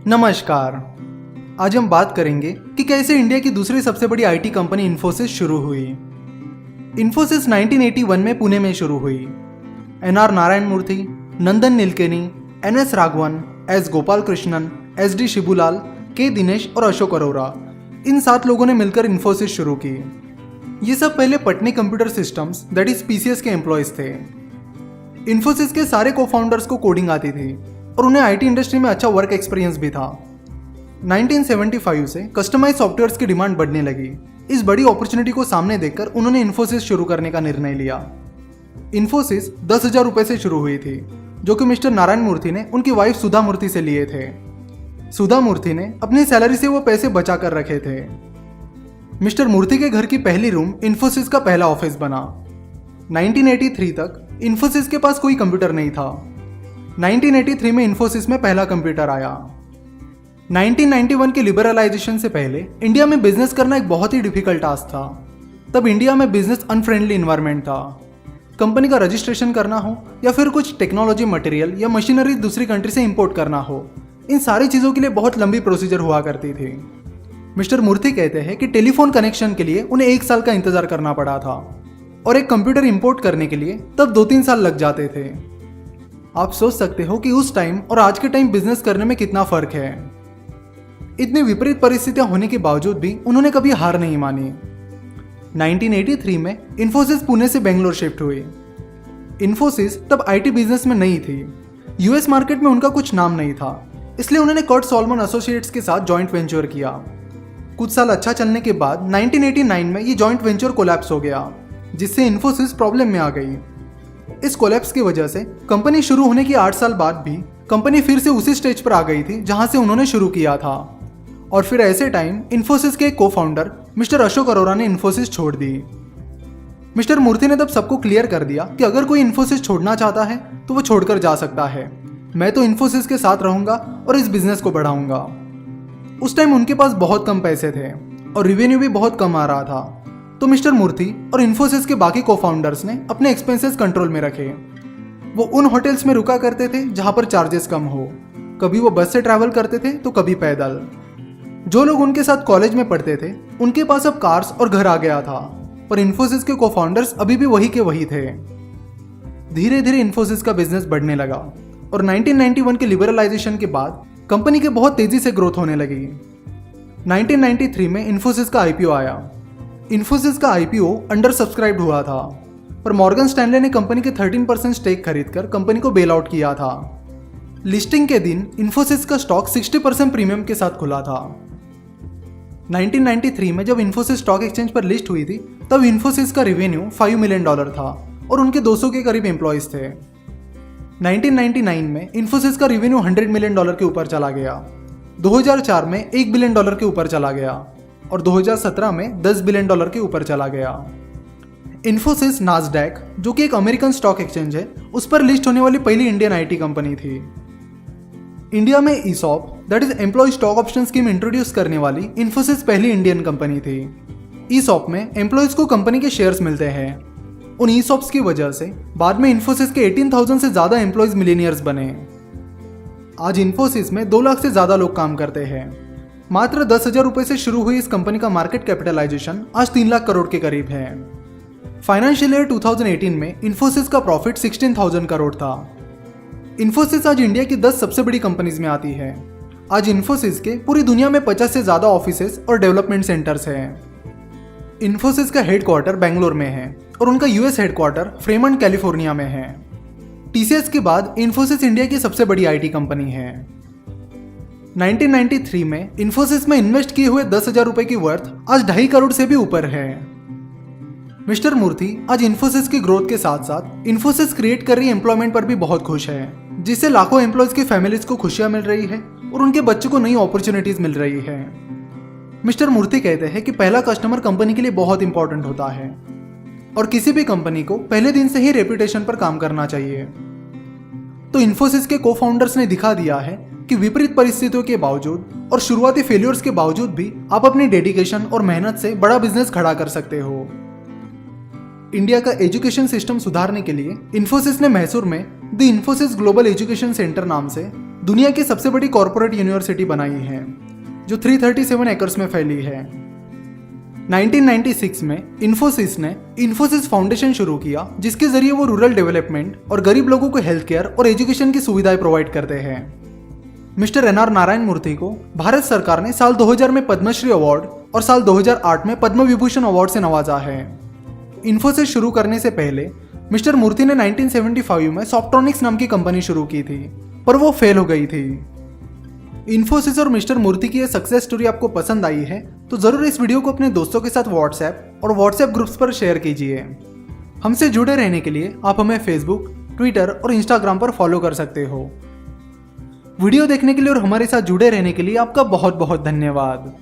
नमस्कार। आज हम बात करेंगे कि कैसे इंडिया की दूसरी सबसे बड़ी आईटी कंपनी इन्फोसिस शुरू हुई। इन्फोसिस 1981 में पुणे में शुरू हुई। NR Narayana Murthy, Nandan Nilekani, NS Raghavan, S Gopalakrishnan, SD Shibulal, K Dinesh और अशोक अरोरा, इन 7 लोगों ने मिलकर इन्फोसिस शुरू की। ये सब पहले Patni computer systems that is PCS के एम्प्लॉयज थे। इन्फोसिस के सारे को फाउंडर्स को कोडिंग आती थी और उन्हें आईटी इंडस्ट्री में अच्छा वर्क एक्सपीरियंस भी था। 1975 से कस्टमाइज सॉफ्टवेयर्स की डिमांड बढ़ने लगी। इस बड़ी अपॉर्चुनिटी को सामने देखकर उन्होंने इन्फोसिस शुरू करने का निर्णय लिया। इन्फोसिस 10,000 रुपए से शुरू हुई थी, जो कि मिस्टर नारायण मूर्ति ने उनकी वाइफ सुधा मूर्ति से लिए थे। सुधा मूर्ति ने अपनी सैलरी से वो पैसे बचा कर रखे थे। मिस्टर मूर्ति के घर की पहली रूम इन्फोसिस का पहला ऑफिस बना। 1983 तक इन्फोसिस के पास कोई कंप्यूटर नहीं था। 1983 में इन्फोसिस में पहला कंप्यूटर आया। 1991 के लिबरलाइजेशन से पहले इंडिया में बिजनेस करना एक बहुत ही डिफिकल्ट टास्क था। तब इंडिया में बिजनेस अनफ्रेंडली इन्वायरमेंट था। कंपनी का रजिस्ट्रेशन करना हो या फिर कुछ टेक्नोलॉजी मटेरियल या मशीनरी दूसरी कंट्री से इंपोर्ट करना हो, इन सारी चीज़ों के लिए बहुत लंबी प्रोसीजर हुआ करती थी। मिस्टर मूर्ति कहते हैं कि टेलीफोन कनेक्शन के लिए उन्हें 1 साल का इंतजार करना पड़ा था और एक कंप्यूटर इंपोर्ट करने के लिए तब 2-3 साल लग जाते थे। आप सोच सकते हो कि उस टाइम और आज के टाइम बिजनेस करने में कितना फर्क है। इतनी विपरीत परिस्थितियां होने के बावजूद भी उन्होंने कभी हार नहीं मानी। 1983 में इन्फोसिस पुणे से बेंगलोर शिफ्ट हुई। इन्फोसिस तब आईटी बिजनेस में नहीं थी। यूएस मार्केट में उनका कुछ नाम नहीं था, इसलिए उन्होंने कर्ट सॉल्मन एसोसिएट्स के साथ जॉइंट वेंचर किया। कुछ साल अच्छा चलने के बाद 1989 में ये जॉइंट वेंचर कोलैप्स हो गया, जिससे इन्फोसिस प्रॉब्लम में आ गई। इस कोलैप्स की वजह से कंपनी शुरू होने के 8 साल बाद भी कंपनी फिर से उसी स्टेज पर आ गई थी जहां से उन्होंने शुरू किया था। और फिर ऐसे टाइम इन्फोसिस के को फाउंडर मिस्टर अशोक अरोरा ने इन्फोसिस छोड़ दी। मिस्टर मूर्ति ने तब सबको क्लियर कर दिया कि अगर कोई इन्फोसिस छोड़ना चाहता है तो वो छोड़कर जा सकता है। मैं तो इन्फोसिस के साथ रहूंगा और इस बिजनेस को बढ़ाऊंगा। उस टाइम उनके पास बहुत कम पैसे थे और रिवेन्यू भी बहुत कम आ रहा था, तो मिस्टर मूर्ति और इन्फोसिस के बाकी को फाउंडर्स ने अपने एक्सपेंसेस कंट्रोल में रखे। वो उन होटल्स में रुका करते थे जहां पर चार्जेस कम हो। कभी वो बस से ट्रैवल करते थे तो कभी पैदल। जो लोग उनके साथ कॉलेज में पढ़ते थे उनके पास अब कार्स और घर आ गया था, पर इन्फोसिस के को फाउंडर्स अभी भी वही के वही थे। धीरे धीरे इन्फोसिस का बिजनेस बढ़ने लगा और 1991 के लिबरलाइजेशन के बाद कंपनी के बहुत तेजी से ग्रोथ होने लगी। 1993 में इन्फोसिस का आईपीओ आया। इन्फोसिस का आईपीओ अंडर सब्सक्राइब्ड हुआ था, पर मॉर्गन स्टैनले ने कंपनी के 13% स्टेक खरीदकर कंपनी को बेल आउट किया था। लिस्टिंग के दिन इन्फोसिस का स्टॉक 60% प्रीमियम के साथ खुला था। 1993 में जब इन्फोसिस स्टॉक एक्सचेंज पर लिस्ट हुई थी तब इन्फोसिस का रेवेन्यू $5 मिलियन था और उनके 200 के करीब एम्प्लॉयज थे। 1999 में इन्फोसिस का रेवेन्यू $100 मिलियन के ऊपर चला गया। 2004 में $1 बिलियन के ऊपर चला गया और 2017 में $10 बिलियन के ऊपर चला गया। इन्फोसिस नास्डैक, जो कि एक अमेरिकन स्टॉक एक्सचेंज है, उस पर लिस्ट होने वाली पहली इंडियन आईटी कंपनी थी। इंडिया में ESOP that is employ stock option scheme introduce करने वाली इन्फोसिस पहली इंडियन कंपनी थी। ईसॉप में एम्प्लॉयज को कंपनी के शेयर्स मिलते हैं। उन ईसॉप्स की वजह से बाद में इन्फोसिस के 18,000 से ज्यादा एम्प्लॉयज मिलीनियर्स बने। आज इन्फोसिस में 2 लाख से ज्यादा लोग काम करते हैं। मात्र 10,000 रुपए से शुरू हुई इस कंपनी का मार्केट कैपिटलाइजेशन आज 3 लाख करोड़ के करीब है। फाइनेंशियल ईयर 2018 में इन्फोसिस का प्रॉफिट 16,000 करोड़ था। इन्फोसिस आज इंडिया की 10 सबसे बड़ी कंपनीज में आती है। आज इन्फोसिस के पूरी दुनिया में 50 से ज्यादा ऑफिसेस और डेवलपमेंट सेंटर्स हैं। इन्फोसिस का हेडक्वार्टर बेंगलोर में है और उनका यूएस हेडक्वार्टर फ्रेमंट कैलिफोर्निया में है। टीसीएस के बाद इन्फोसिस इंडिया की सबसे बड़ी आईटी कंपनी है। 1993 में इन्फोसिस में इन्वेस्ट किए हुए 10,000 रुपए की वर्थ आज 2.5 करोड़ से भी ऊपर है। मिस्टर मूर्ति आज इन्फोसिस की ग्रोथ के साथ साथ इन्फोसिस क्रिएट कर रही एम्प्लॉयमेंट पर भी बहुत खुश है, जिससे लाखों एम्प्लॉयज की फैमिलीज को खुशियां मिल रही है और उनके बच्चों को नई अपॉर्चुनिटीज मिल रही है। मिस्टर मूर्ति कहते हैं कि पहला कस्टमर कंपनी के लिए बहुत इंपॉर्टेंट होता है और किसी भी कंपनी को पहले दिन से ही रेपुटेशन पर काम करना चाहिए। तो इन्फोसिस के को फाउंडर्स ने दिखा दिया है कि विपरीत परिस्थितियों के बावजूद और शुरुआती फेलियर्स के बावजूद भी आप अपनी डेडिकेशन और मेहनत से बड़ा बिजनेस खड़ा कर सकते हो। इंडिया का एजुकेशन सिस्टम सुधारने के लिए इन्फोसिस ने मैसूर में the Infosys global education centre नाम से दुनिया की सबसे बड़ी कॉरपोरेट यूनिवर्सिटी बनाई है जो 337 एकर्स में फैली है। 1996 में इन्फोसिस ने इन्फोसिस फाउंडेशन शुरू किया, जिसके जरिए वो रूरल डेवलपमेंट और गरीब लोगों को हेल्थ केयर और एजुकेशन की सुविधाएं प्रोवाइड करते हैं। मिस्टर NR नारायण मूर्ति को भारत सरकार ने साल 2000 में पद्मश्री अवार्ड और साल 2008 में पद्म विभूषण अवार्ड से नवाजा है। इन्फोसिस शुरू करने से पहले मिस्टर मूर्ति ने 1975 में सॉफ्ट्रॉनिक्स नाम की कंपनी शुरू की थी, पर वो फेल हो गई थी। इन्फोसिस और मिस्टर मूर्ति की ये सक्सेस स्टोरी आपको पसंद आई है तो जरूर इस वीडियो को अपने दोस्तों के साथ व्हाट्सएप और व्हाट्सएप ग्रुप्स पर शेयर कीजिए। हमसे जुड़े रहने के लिए आप हमें फेसबुक, ट्विटर और इंस्टाग्राम पर फॉलो कर सकते हो। वीडियो देखने के लिए और हमारे साथ जुड़े रहने के लिए आपका बहुत बहुत धन्यवाद।